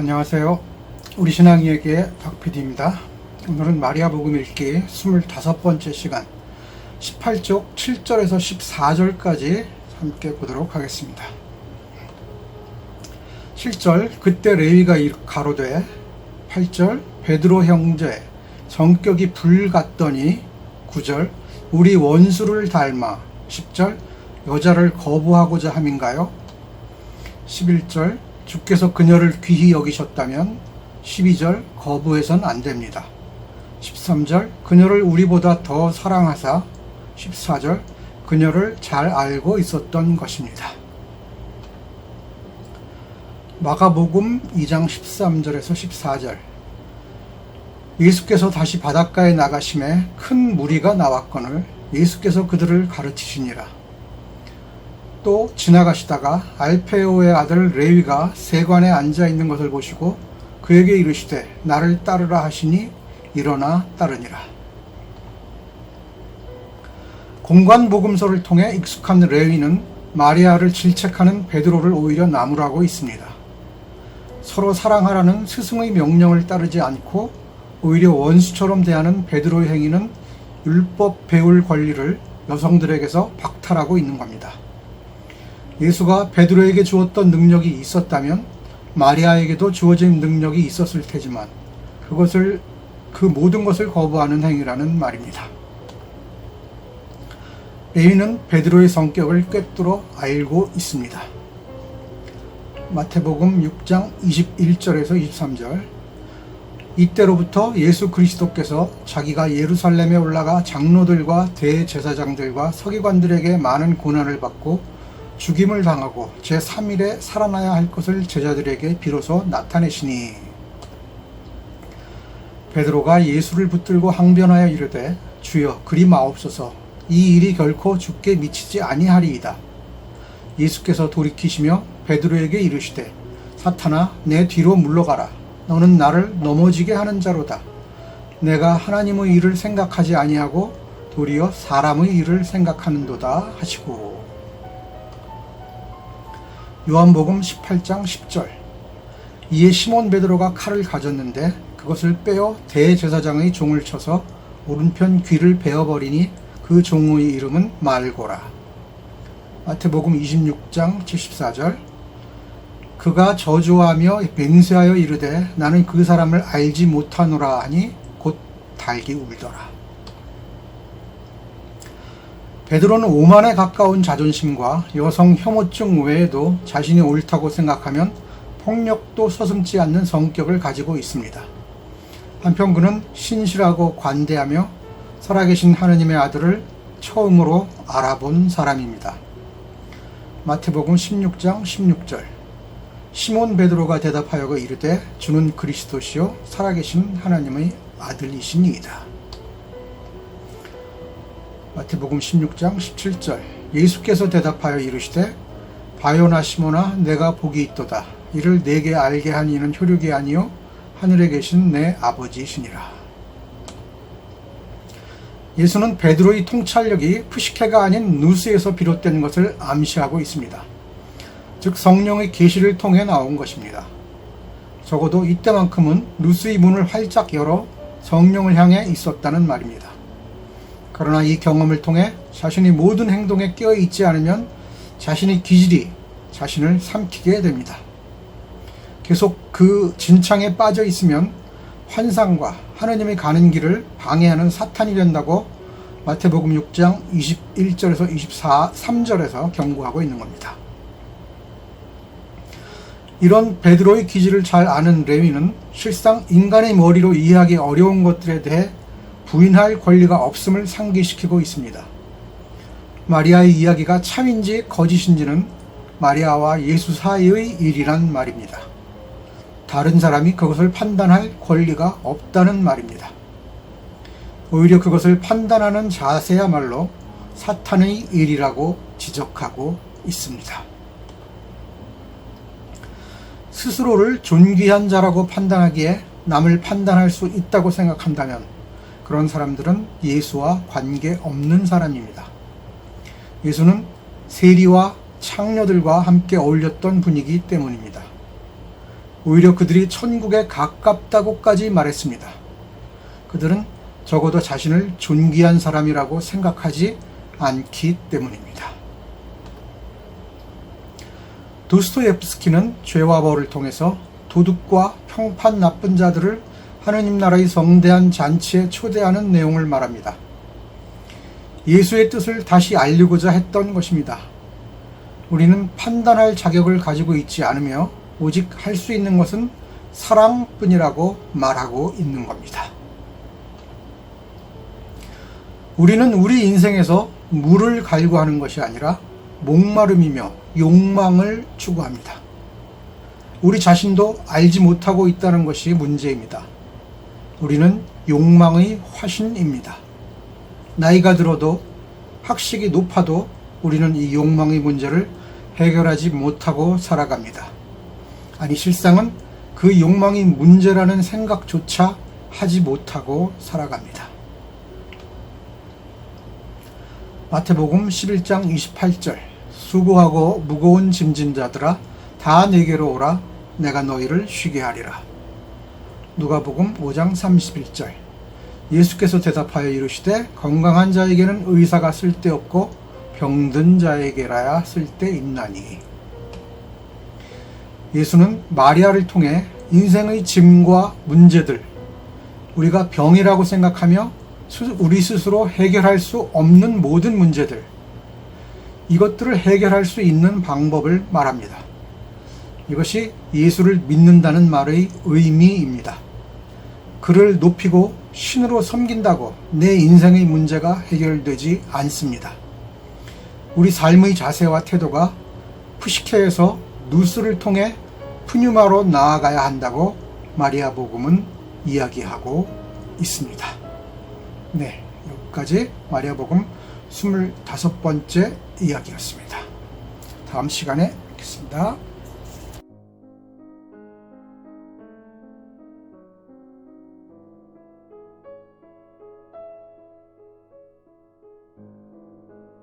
안녕하세요. 우리 신앙 이야기의 박PD입니다. 오늘은 마리아 복음 읽기 25번째 시간 18쪽 7절에서 14절까지 함께 보도록 하겠습니다. 7절 그때 레위가 가로되 8절 베드로 형제 성격이 불 같더니 9절 우리 원수를 닮아 10절 여자를 거부하고자 함인가요? 11절 주께서 그녀를 귀히 여기셨다면 12절 거부해선 안 됩니다. 13절 그녀를 우리보다 더 사랑하사 14절 그녀를 잘 알고 있었던 것입니다. 마가복음 2장 13절에서 14절 예수께서 다시 바닷가에 나가심에 큰 무리가 나왔거늘 예수께서 그들을 가르치시니라. 또 지나가시다가 알페오의 아들 레위가 세관에 앉아 있는 것을 보시고 그에게 이르시되 나를 따르라 하시니 일어나 따르니라. 공관 복음서를 통해 익숙한 레위는 마리아를 질책하는 베드로를 오히려 나무라고 있습니다. 서로 사랑하라는 스승의 명령을 따르지 않고 오히려 원수처럼 대하는 베드로의 행위는 율법 배울 권리를 여성들에게서 박탈하고 있는 겁니다. 예수가 베드로에게 주었던 능력이 있었다면 마리아에게도 주어진 능력이 있었을 테지만 그 모든 것을 거부하는 행위라는 말입니다. 레위는 베드로의 성격을 꿰뚫어 알고 있습니다. 마태복음 6장 21절에서 23절 이때로부터 예수 그리스도께서 자기가 예루살렘에 올라가 장로들과 대제사장들과 서기관들에게 많은 고난을 받고 죽임을 당하고 제3일에 살아나야 할 것을 제자들에게 비로소 나타내시니 베드로가 예수를 붙들고 항변하여 이르되 주여 그리 마옵소서 이 일이 결코 주께 미치지 아니하리이다. 예수께서 돌이키시며 베드로에게 이르시되 사탄아 내 뒤로 물러가라. 너는 나를 넘어지게 하는 자로다. 내가 하나님의 일을 생각하지 아니하고 도리어 사람의 일을 생각하는도다 하시고. 요한복음 18장 10절 이에 시몬 베드로가 칼을 가졌는데 그것을 빼어 대제사장의 종을 쳐서 오른편 귀를 베어버리니 그 종의 이름은 말고라. 마태복음 26장 74절 그가 저주하며 맹세하여 이르되 나는 그 사람을 알지 못하노라 하니 곧 달기 울더라. 베드로는 오만에 가까운 자존심과 여성 혐오증 외에도 자신이 옳다고 생각하면 폭력도 서슴지 않는 성격을 가지고 있습니다. 한편 그는 신실하고 관대하며 살아계신 하느님의 아들을 처음으로 알아본 사람입니다. 마태복음 16장 16절 시몬 베드로가 대답하여 이르되 주는 그리스도시요 살아계신 하나님의 아들이시니이다. 마태복음 16장 17절 예수께서 대답하여 이르시되 바요나 시몬아 내가 복이 있도다. 이를 내게 알게 한 이는 혈육이 아니요 하늘에 계신 내 아버지이시니라. 예수는 베드로의 통찰력이 푸시케가 아닌 누스에서 비롯된 것을 암시하고 있습니다. 즉 성령의 계시를 통해 나온 것입니다. 적어도 이때만큼은 누스의 문을 활짝 열어 성령을 향해 있었다는 말입니다. 그러나 이 경험을 통해 자신이 모든 행동에 끼어있지 않으면 자신의 기질이 자신을 삼키게 됩니다. 계속 그 진창에 빠져 있으면 환상과 하느님이 가는 길을 방해하는 사탄이 된다고 마태복음 6장 21절에서 23절에서 경고하고 있는 겁니다. 이런 베드로의 기질을 잘 아는 레위는 실상 인간의 머리로 이해하기 어려운 것들에 대해 부인할 권리가 없음을 상기시키고 있습니다. 마리아의 이야기가 참인지 거짓인지는 마리아와 예수 사이의 일이란 말입니다. 다른 사람이 그것을 판단할 권리가 없다는 말입니다. 오히려 그것을 판단하는 자세야말로 사탄의 일이라고 지적하고 있습니다. 스스로를 존귀한 자라고 판단하기에 남을 판단할 수 있다고 생각한다면 그런 사람들은 예수와 관계없는 사람입니다. 예수는 세리와 창녀들과 함께 어울렸던 분이기 때문입니다. 오히려 그들이 천국에 가깝다고까지 말했습니다. 그들은 적어도 자신을 존귀한 사람이라고 생각하지 않기 때문입니다. 도스토옙스키는 죄와 벌을 통해서 도둑과 평판 나쁜 자들을 하느님 나라의 성대한 잔치에 초대하는 내용을 말합니다. 예수의 뜻을 다시 알리고자 했던 것입니다. 우리는 판단할 자격을 가지고 있지 않으며 오직 할 수 있는 것은 사랑뿐이라고 말하고 있는 겁니다. 우리는 우리 인생에서 물을 갈구하는 것이 아니라 목마름이며 욕망을 추구합니다. 우리 자신도 알지 못하고 있다는 것이 문제입니다. 우리는 욕망의 화신입니다. 나이가 들어도 학식이 높아도 우리는 이 욕망의 문제를 해결하지 못하고 살아갑니다. 아니, 실상은 그 욕망이 문제라는 생각조차 하지 못하고 살아갑니다. 마태복음 11장 28절, 수고하고 무거운 짐진 자들아 다 내게로 오라, 내가 너희를 쉬게 하리라. 누가복음 5장 31절, 예수께서 대답하여 이르시되 건강한 자에게는 의사가 쓸데없고 병든 자에게라야 쓸데있나니. 예수는 마리아를 통해 인생의 짐과 문제들, 우리가 병이라고 생각하며 우리 스스로 해결할 수 없는 모든 문제들, 이것들을 해결할 수 있는 방법을 말합니다. 이것이 예수를 믿는다는 말의 의미입니다. 그를 높이고 신으로 섬긴다고 내 인생의 문제가 해결되지 않습니다. 우리 삶의 자세와 태도가 푸시케에서 누스를 통해 푸뉴마로 나아가야 한다고 마리아 복음은 이야기하고 있습니다. 네, 여기까지 마리아 복음 25번째 이야기였습니다. 다음 시간에 뵙겠습니다.